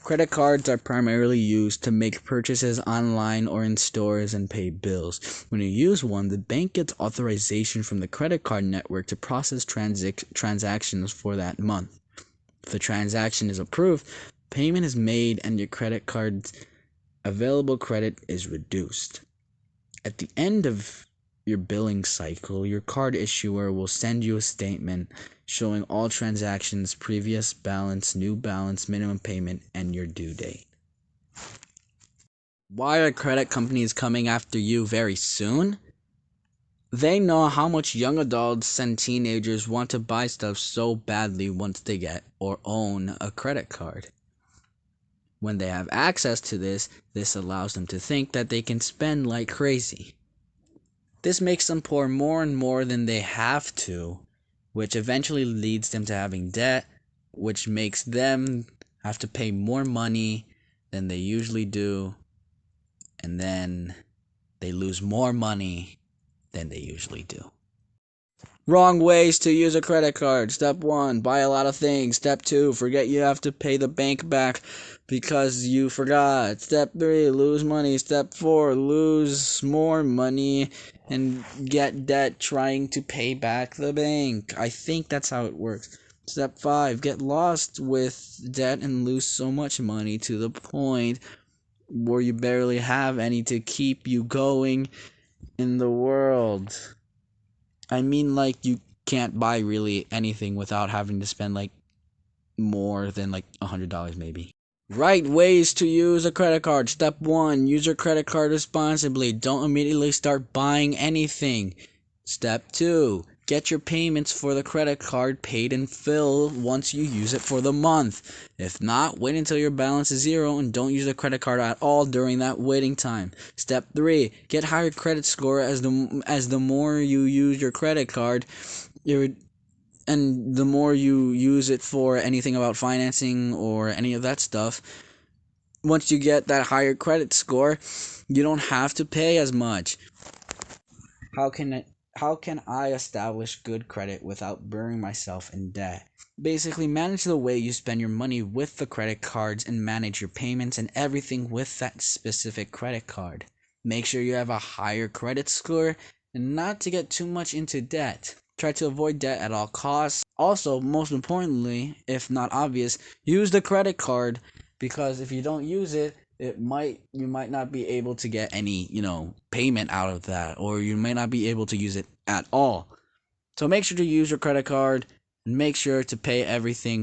Credit cards are primarily used to make purchases online or in stores and pay bills. When you use one, the bank gets authorization from the credit card network to process transactions for that month. If the transaction is approved, payment is made and your credit card's available credit is reduced. At the end of your billing cycle, your card issuer will send you a statement showing all transactions, previous balance, new balance, minimum payment, and your due date. Why are credit companies coming after you very soon? They know how much young adults and teenagers want to buy stuff so badly once they get or own a credit card. When they have access to this allows them to think that they can spend like crazy. This makes them pour more and more than they have to, which eventually leads them to having debt, which makes them have to pay more money than they usually do, and then they lose more money than they usually do. Wrong ways to use a credit card. Step 1, buy a lot of things. Step 2, forget you have to pay the bank back because you forgot. Step 3, lose money. Step 4, lose more money and get debt trying to pay back the bank. I think that's how it works. Step 5, get lost with debt and lose so much money to the point where you barely have any to keep you going in the world. I mean, like, you can't buy really anything without having to spend, like, more than, like, $100 maybe. Right ways to use a credit card. Step 1, use your credit card responsibly. Don't immediately start buying anything. Step 2, get your payments for the credit card paid in full once you use it for the month. If not, wait until your balance is zero and don't use the credit card at all during that waiting time. Step 3, get higher credit score as the more you use your credit card, and the more you use it for anything about financing or any of that stuff. Once you get that higher credit score, you don't have to pay as much. How can I establish good credit without burying myself in debt? Basically, manage the way you spend your money with the credit cards and manage your payments and everything with that specific credit card. Make sure you have a higher credit score and not to get too much into debt. Try to avoid debt at all costs. Also, most importantly, if not obvious, use the credit card because if you don't use it, you might not be able to get any, payment out of that, or you may not be able to use it at all. So make sure to use your credit card and make sure to pay everything